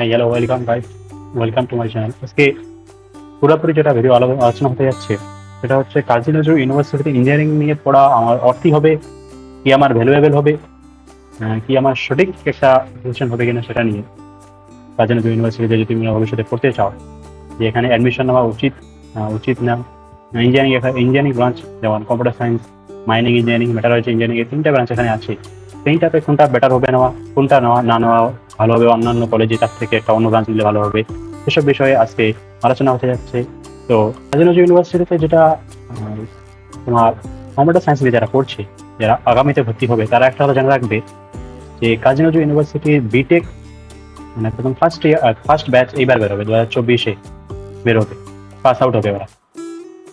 হ্যাঁ, hello, welcome guys, welcome to my channel. আজকে পুরোপুরি যেটা ভিডিও আলোচনা হতে যাচ্ছে সেটা হচ্ছে কাজী নজরুল ইউনিভার্সিটিতে ইঞ্জিনিয়ারিং নিয়ে পড়া আমার অর্থই হবে, কি আমার ভ্যালুয়েবল হবে, কি আমার সঠিক একটা ডিসিশন হবে কিনা সেটা নিয়ে। কাজী নজরুল ইউনিভার্সিটিতে যদি তুমি ভবিষ্যতে পড়তে চাও, যে এখানে অ্যাডমিশন নেওয়া উচিত উচিত না। ইঞ্জিনিয়ারিং ইঞ্জিনিয়ারিং ব্রাঞ্চ যেমন computer science, mining engineering, metallurgy engineering, এই তিনটা ব্রাঞ্চ এখানে আছে। তিনটাতে কোনটা বেটার হবে নেওয়া, কোনটা নেওয়া না নেওয়া ভালো হবে, অন্যান্য কলেজে তার থেকে একটা অন্য ব্রাঞ্চ নিলে ভালো হবে, এসব বিষয়ে আজকে আলোচনা হতে যাচ্ছে। তো কাজী নজরুল ইউনিভার্সিটিতে যেটা তোমার কম্পিউটার সায়েন্স নিয়ে যারা পড়ছে, যারা আগামীতে ভর্তি হবে, তারা একটা কথা জেনে রাখবে যে কাজী নজরুল ইউনিভার্সিটি বিটেক মানে প্রথম ফার্স্ট ব্যাচ এইবার বেরোবে 2024-এ বেরোবে, পাস আউট হবে ওরা।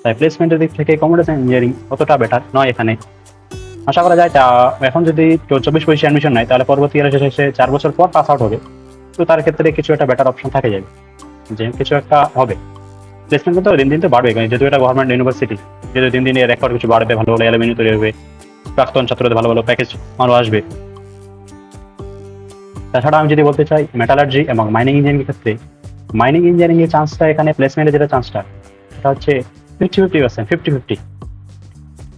তাই প্লেসমেন্টের দিক থেকে কম্পিউটার সায়েন্স ইঞ্জিনিয়ারিং অতটা বেটার নয় এখানে। আশা করা যায় এখন যদি কেউ 24-25 অ্যাডমিশন নেয়, তাহলে পরবর্তী ইয়ারে শেষে 4 বছর পর পাস আউট হবে। তো তার ক্ষেত্রে কিছু একটা বেটার অপশন থাকে যাবে, যে কিছু একটা হবে। প্লেসমেন্ট তো দিন দিন তো বাড়বে, যেহেতু এটা গভর্নমেন্ট ইউনিভার্সিটি, যেহেতু দিন দিন এর রেকর্ড কিছু বাড়বে, ভালো ভালো অ্যালুমিনি তৈরি হবে, প্রাক্তন ছাত্রদের ভালো ভালো প্যাকেজ আরও আসবে। তাছাড়া আমি যদি বলতে চাই মেটালার্জি এবং মাইনিং ইঞ্জিনিয়ারিং ক্ষেত্রে, মাইনিং ইঞ্জিনিয়ারিং এর চান্সটা এখানে প্লেসমেন্টের যেটা চান্সটা সেটা হচ্ছে 50-50%,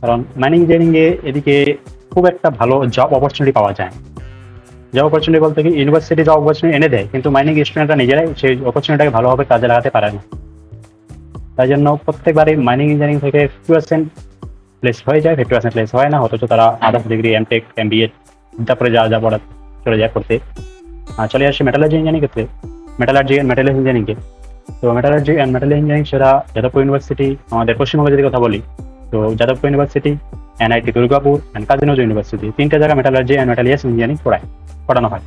কারণ মাইনিং ইঞ্জিনিয়ারিং এ এদিকে খুব একটা ভালো জব অপরচুনিটি পাওয়া যায়। জব অপরচুনিটি বলতে কি, ইউনিভার্সিটি জব অপরচুনিটি এনে দেয়, কিন্তু মাইনিং স্টুডেন্টরা নিজেরাই সেই অপরচুনিটিটাকে ভালোভাবে কাজে লাগাতে পারে না। তাই জন্য প্রত্যেকবারই মাইনিং ইঞ্জিনিয়ারিং থেকে 50% প্লেস হয়ে যায়, 50% প্লেস হয় না, অথচ তারা আদার্স ডিগ্রি, এমটেক, এমবিএ, তারপরে যা যা পড়া চলে যায় করতে। চলে আসে মেটালার্জি ইঞ্জিনিয়ারিং ক্ষেত্রে, মেটালার্জি অ্যান্ড মেটালিয়াস ইঞ্জিনিয়ারিংকে। তো মেটালার্জি অ্যান্ড মেটালিয়াস ইঞ্জিনিয়ারিং সেটা যাদবপুর ইউনিভার্সিটি, আমাদের পশ্চিমবঙ্গে যদি কথা বলি, তো Jadavpur university, NIT Durgapur and Kazi Nazrul university, তিনটা জায়গায় মেটালার্জি অ্যান্ড মেটালিয়াস ইঞ্জিনিয়ারিং পড়ানো হয়।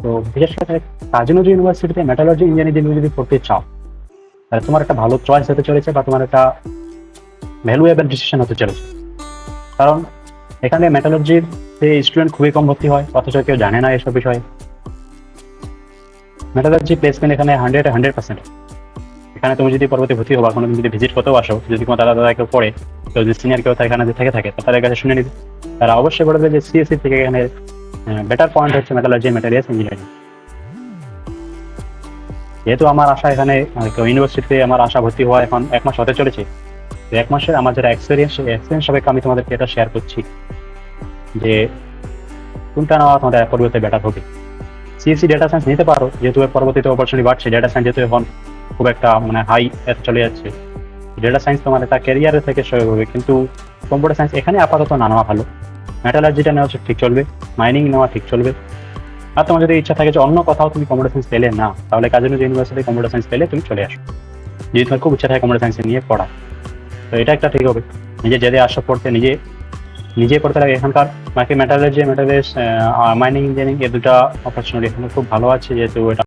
তো বিশেষ করে কাজী নজরুল ইউনিভার্সিটিতে মেটালজি ইঞ্জিনিয়ারিং যদি পড়তে চাও, তাহলে তোমার একটা ভালো চয়েস হতে চলেছে, বা তোমার একটা ভ্যালুয়েবল ডিসিশন হতে চলেছে। কারণ এখানে মেটালজির স্টুডেন্ট খুবই কম ভর্তি হয়, অথচ কেউ জানে না এসব বিষয়ে। মেটালজি প্লেসমেন্ট এখানে 100% এখানে তুমি যদি পরবর্তী ভর্তি হবা, কোনো যদি ভিজিট করতেও আসো, যদি তোমার দাদা কেউ পড়ে, কেউ যদি সিনিয়র কেউ এখানে যে থাকে তাদের কাছে শুনে নিবে, তারা অবশ্যই বলবে যে সিএসসি থেকে এখানে বেটার পয়েন্ট হচ্ছে মেটালজি ম্যাটেরিয়ালস ইঞ্জিনিয়ারিং। যেহেতু আমার আশা এখানে ইউনিভার্সিটিতে আমার আশা ভর্তি হওয়া এখন 1 মাস হতে চলেছে, তো 1 মাসের আমার যেটা এক্সপিরিয়েন্স সাপেক্ষে আমি তোমাদেরকে এটা শেয়ার করছি যে কোনটা নেওয়া তোমাদের পরবর্তীতে বেটার হবে। সিএসসি ডেটা সায়েন্স নিতে পারো, যেহেতু এর পরবর্তীতে অপরচুনিটি বাড়ছে, ডেটা সায়েন্স যেহেতু এখন খুব একটা মানে হাই চলে যাচ্ছে, ডেটা সায়েন্স তোমার তার ক্যারিয়ারের থেকে সহায়ক হবে। কিন্তু কম্পিউটার সায়েন্স এখানে আপাতত না নেওয়া ভালো। মেটালার্জিটা নেওয়া ঠিক চলবে, মাইনিং নেওয়া ঠিক চলবে। আর তোমার যদি ইচ্ছা থাকে যে অন্য কোথাও তুমি কম্পিউটার সায়েন্স পেলে না, তাহলে Kazi Nazrul university computer science পেলে তুমি চলে আসো, যদি তোমার খুব ইচ্ছা থাকে কম্পিউটার সায়েন্স নিয়ে পড়া। তো এটা একটা ঠিক হবে, নিজে যেতে আসো পড়তে, নিজে পড়তে লাগে। এখানকার বাকি মেটালার্জি, মেটালিয়াস, মাইনিং ইঞ্জিনিয়ারিং, এই দুটা অপরচুনিটি এখানে খুব ভালো আছে, যেহেতু এটা